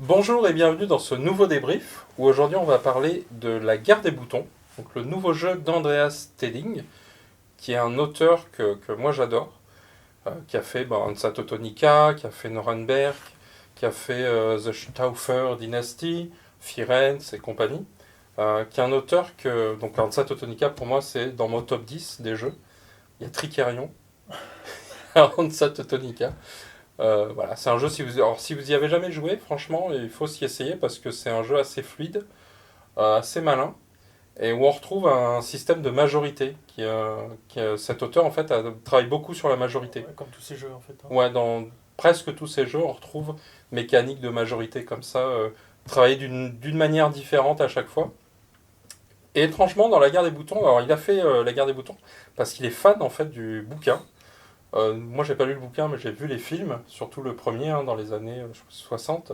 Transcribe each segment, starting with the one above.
Bonjour et bienvenue dans ce nouveau débrief où aujourd'hui on va parler de La Guerre des boutons, donc le nouveau jeu d'Andreas Teding, qui est un auteur que moi j'adore, qui a fait Hansa Teutonica, qui a fait Nuremberg, qui a fait The Stauffer Dynasty, Firenze et compagnie, qui est un auteur que, donc Hansa Teutonica pour moi c'est dans mon top 10 des jeux. Il y a Tricerion, Hansa Teutonica. Voilà, c'est un jeu, si vous y avez jamais joué, franchement, il faut s'y essayer parce que c'est un jeu assez fluide, assez malin, et où on retrouve un système de majorité. Cet auteur, en fait, travaille beaucoup sur la majorité. Ouais, comme tous ces jeux en fait. Ouais, dans presque tous ces jeux, on retrouve mécanique de majorité comme ça, travailler d'une manière différente à chaque fois. Et étrangement, dans La Guerre des boutons, alors il a fait La Guerre des boutons parce qu'il est fan en fait du bouquin. Moi, j'ai pas lu le bouquin, mais j'ai vu les films, surtout le premier, dans les années 60.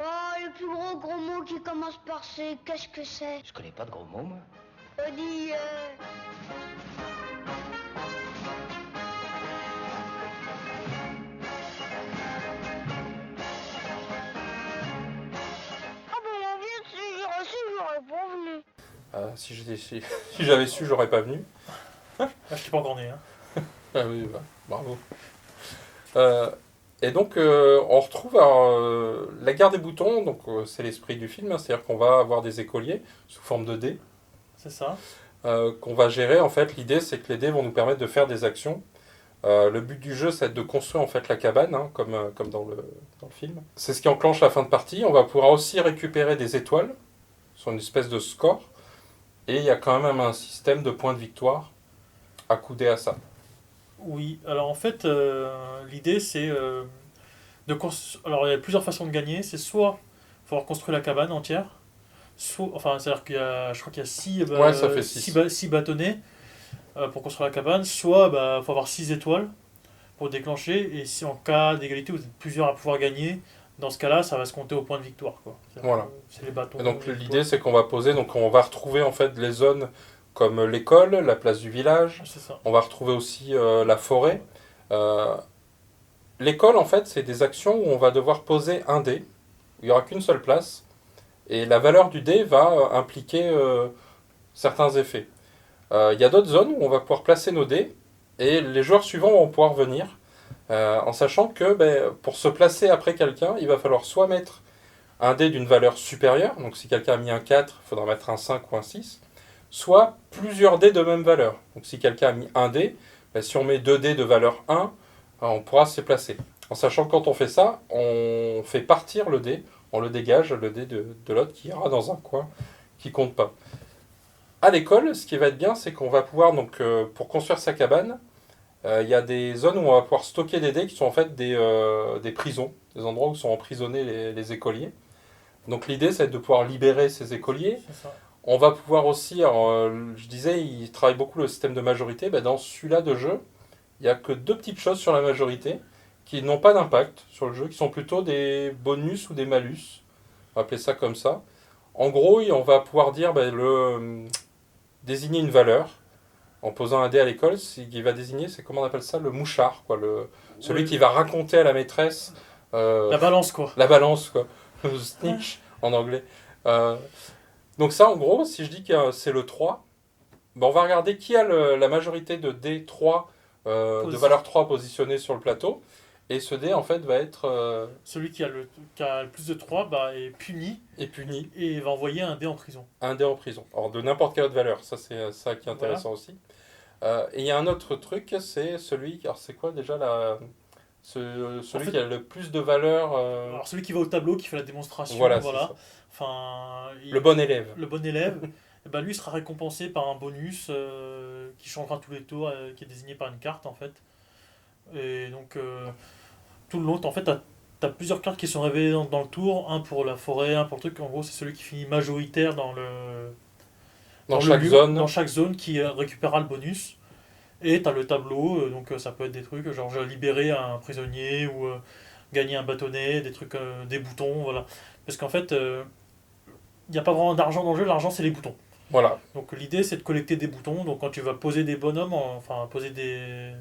Oh, le plus gros mot qui commence par C, qu'est-ce que c'est? Je connais pas de gros mots, moi. On dit, Ah bon, mon vieux, si j'aurais su, j'aurais pas venu. Si j'avais su, j'aurais pas venu. Ah, je t'ai pas encore né. Ah oui, bravo. Euh, et donc, on retrouve la guerre des boutons, donc c'est l'esprit du film, c'est-à-dire qu'on va avoir des écoliers sous forme de dés, C'est ça. qu'on va gérer. En fait, l'idée, c'est que les dés vont nous permettre de faire des actions. Le but du jeu, c'est de construire en fait la cabane, comme dans le film. C'est ce qui enclenche la fin de partie. On va pouvoir aussi récupérer des étoiles sur une espèce de score. Et il y a quand même un système de points de victoire accoudé à ça. Oui, alors en fait, l'idée c'est Alors il y a plusieurs façons de gagner. C'est soit faut avoir construit la cabane entière, soit, enfin, c'est-à-dire je crois qu'il y a Ouais, ça fait 6. six bâtonnets pour construire la cabane, soit faut avoir 6 étoiles pour déclencher, et si en cas d'égalité vous êtes plusieurs à pouvoir gagner, dans ce cas-là ça va se compter au point de victoire, quoi. Voilà. C'est les bâtons. Et donc les l'idée, étoiles. c'est qu'on va poser, donc on va retrouver en fait les zones comme l'école, la place du village. C'est ça. On va retrouver aussi la forêt. Euh, L'école, en fait, c'est des actions où on va devoir poser un dé. Il n'y aura qu'une seule place. Et la valeur du dé va impliquer certains effets. Il y a d'autres zones où on va pouvoir placer nos dés. Et les joueurs suivants vont pouvoir venir. En sachant que pour se placer après quelqu'un, il va falloir soit mettre un dé d'une valeur supérieure, donc si quelqu'un a mis un 4, il faudra mettre un 5 ou un 6, soit plusieurs dés de même valeur. Donc si quelqu'un a mis un dé, si on met deux dés de valeur 1, on pourra se placer. En sachant que quand on fait ça, on fait partir le dé, on le dégage, le dé de l'autre qui ira dans un coin qui compte pas. À l'école, ce qui va être bien, c'est qu'on va pouvoir, donc, pour construire sa cabane, il y a des zones où on va pouvoir stocker des dés qui sont en fait des prisons, des endroits où sont emprisonnés les écoliers. Donc l'idée, c'est de pouvoir libérer ces écoliers. C'est ça. On va pouvoir aussi, alors, je disais, il travaille beaucoup le système de majorité. Dans celui-là de jeu, il n'y a que deux petites choses sur la majorité qui n'ont pas d'impact sur le jeu, qui sont plutôt des bonus ou des malus. On va appeler ça comme ça. En gros, on va pouvoir dire désigner une valeur en posant un dé à l'école. Il va désigner, c'est comment on appelle ça, le mouchard, quoi, celui Ouais, qui va raconter à la maîtresse la balance, quoi. la balance, quoi. Snitch en anglais. Euh, donc ça, en gros, si je dis que c'est le 3, on va regarder qui a la majorité de dés 3, de valeur 3 positionnés sur le plateau. Et ce dé, en fait, va être Celui qui a le plus de 3 est puni puni. et va envoyer un dé en prison. Un dé en prison. Alors, de n'importe quelle autre valeur. Ça, c'est ça qui est intéressant aussi. Et il y a un autre truc, c'est celui... Alors, c'est quoi déjà celui En fait, qui a le plus de valeur alors celui qui va au tableau, qui fait la démonstration, Voilà, c'est voilà. ça. Enfin, Le bon élève. le bon élève, lui sera récompensé par un bonus qui changera tous les tours, qui est désigné par une carte en fait. Et donc tout le long, en fait, t'as plusieurs cartes qui sont révélées dans le tour, un pour la forêt, un pour le truc. En gros, c'est celui qui finit majoritaire Dans le chaque lieu, zone. dans chaque zone qui récupérera le bonus. Et t'as le tableau, donc ça peut être des trucs genre j'ai libéré un prisonnier ou gagner un bâtonnet, des trucs, des boutons, voilà. Parce qu'en fait, il n'y a pas vraiment d'argent dans le jeu, l'argent c'est les boutons. Voilà. Donc l'idée c'est de collecter des boutons, donc quand tu vas poser des bonhommes, enfin poser des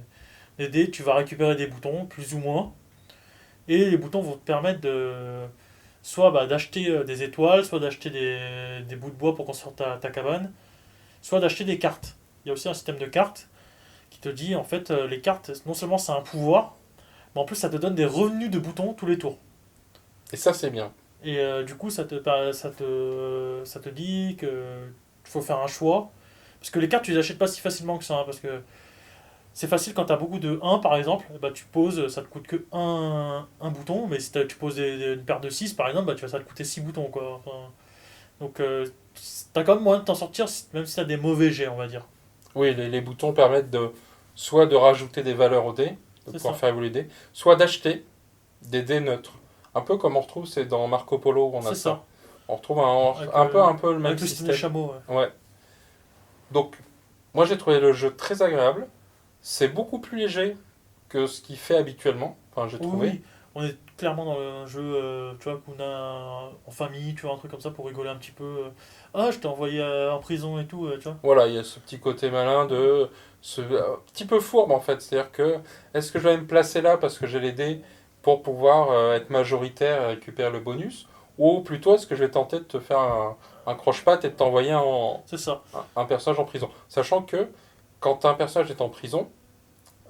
dés, tu vas récupérer des boutons, plus ou moins. Et les boutons vont te permettre de soit d'acheter des étoiles, soit d'acheter des bouts de bois pour construire ta cabane, soit d'acheter des cartes. Il y a aussi un système de cartes qui te dit en fait les cartes, non seulement c'est un pouvoir, mais en plus ça te donne des revenus de boutons tous les tours. Et ça, c'est bien. Et du coup ça te dit que faut faire un choix. Parce que les cartes tu les achètes pas si facilement que ça, hein, parce que c'est facile quand tu as beaucoup de 1 par exemple, bah, tu poses, ça te coûte que un bouton, mais si tu poses une paire de 6 par exemple, bah, ça va te coûter 6 boutons quoi. Enfin, donc t'as quand même moyen de t'en sortir même si t'as des mauvais jets on va dire. Oui, les boutons permettent soit de rajouter des valeurs au dé, de C'est pouvoir ça, faire évoluer les dés, soit d'acheter des dés neutres. Un peu comme on retrouve, c'est dans Marco Polo où on a c'est ça. ça. On retrouve Avec, un peu le même avec le système des système. chameaux. Ouais. Ouais. Donc, moi j'ai trouvé le jeu très agréable. C'est beaucoup plus léger que ce qu'il fait habituellement. Enfin, j'ai Oui, trouvé. oui, on est clairement dans un jeu tu vois, qu'on a en famille, tu vois, un truc comme ça pour rigoler un petit peu. Ah, je t'ai envoyé en prison et tout, tu vois. Voilà, il y a ce petit côté malin de ce petit peu fourbe en fait. C'est-à-dire que est-ce que je vais me placer là parce que j'ai les dés pour pouvoir être majoritaire et récupérer le bonus, ou plutôt est-ce que je vais tenter de te faire un croche-patte et de t'envoyer C'est ça. un personnage en prison. Sachant que quand un personnage est en prison,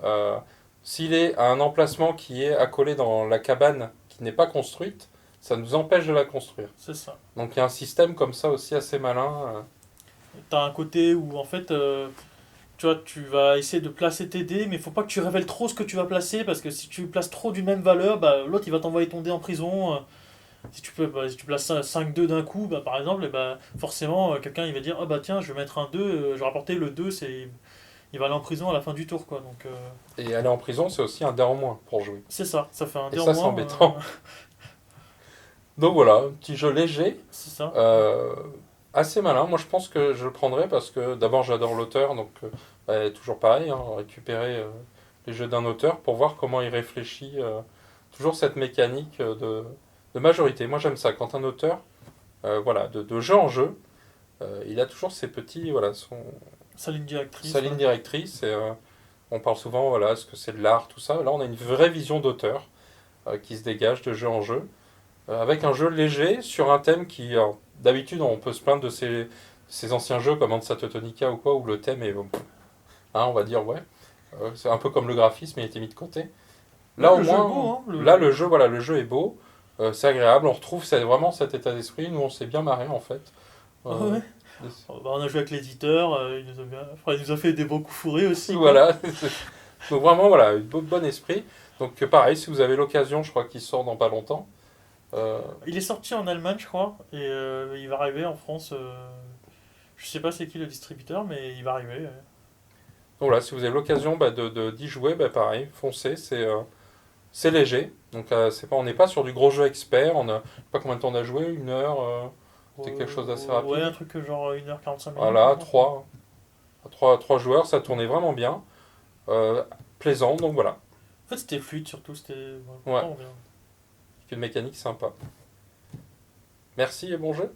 euh, s'il est à un emplacement qui est accolé dans la cabane qui n'est pas construite, ça nous empêche de la construire. C'est ça. Donc il y a un système comme ça aussi assez malin. T'as un côté où en fait, tu vois, tu vas essayer de placer tes dés, mais faut pas que tu révèles trop ce que tu vas placer parce que si tu places trop d'une même valeur, bah, l'autre il va t'envoyer ton dé en prison. Si tu places 5 2 d'un coup, bah, par exemple, et bah, forcément, quelqu'un il va dire ah bah tiens, je vais mettre un 2 je vais rapporter le 2 il va aller en prison à la fin du tour, quoi. Donc, Et aller en prison, c'est aussi un dé en moins pour jouer. c'est ça, ça fait un Et dé en ça, c'est moins. embêtant. Donc voilà, un petit jeu léger, C'est ça. euh, assez malin. Moi, je pense que je le prendrais parce que d'abord, j'adore l'auteur, donc toujours pareil, hein, récupérer les jeux d'un auteur pour voir comment il réfléchit. Toujours cette mécanique de majorité. Moi, j'aime ça. Quand un auteur, voilà, de jeu en jeu, il a toujours ses petits, voilà, Sa ligne directrice. sa ligne directrice. Et, on parle souvent, voilà, est-ce que c'est de l'art, tout ça. Là, on a une vraie vision d'auteur qui se dégage de jeu en jeu. Avec un jeu léger sur un thème qui, alors, d'habitude, on peut se plaindre de ces anciens jeux comme Hansa Teutonica ou quoi, où le thème est, bon, hein, on va dire, ouais, c'est un peu comme le graphisme, il a été mis de côté. Là, Ouais, au le jeu est moins, beau, hein, là, le jeu, voilà, le jeu est beau, c'est agréable, on retrouve vraiment cet état d'esprit. Nous, on s'est bien marré, en fait. Euh, Ouais. Bah, on a joué avec l'éditeur, il nous a fait des beaux coups fourrés aussi, quoi. voilà. Donc, vraiment, voilà, un bon esprit. Donc, pareil, si vous avez l'occasion, je crois qu'il sort dans pas longtemps. Euh, Il est sorti en Allemagne, je crois, et il va arriver en France. Je sais pas c'est qui le distributeur, mais il va arriver. Donc voilà, si vous avez l'occasion d'y jouer, bah, pareil, foncez, c'est léger. Donc c'est pas, on n'est pas sur du gros jeu expert, on a je sais pas combien de temps on a joué, une heure, c'était quelque chose d'assez Ouais, rapide. un truc genre 1h45 minutes. Voilà, Je pense. trois joueurs, ça tournait vraiment bien. Euh, Plaisant, donc voilà, En fait, c'était fluide surtout, c'était ouais, vraiment bien. une mécanique sympa. Merci et bon jeu.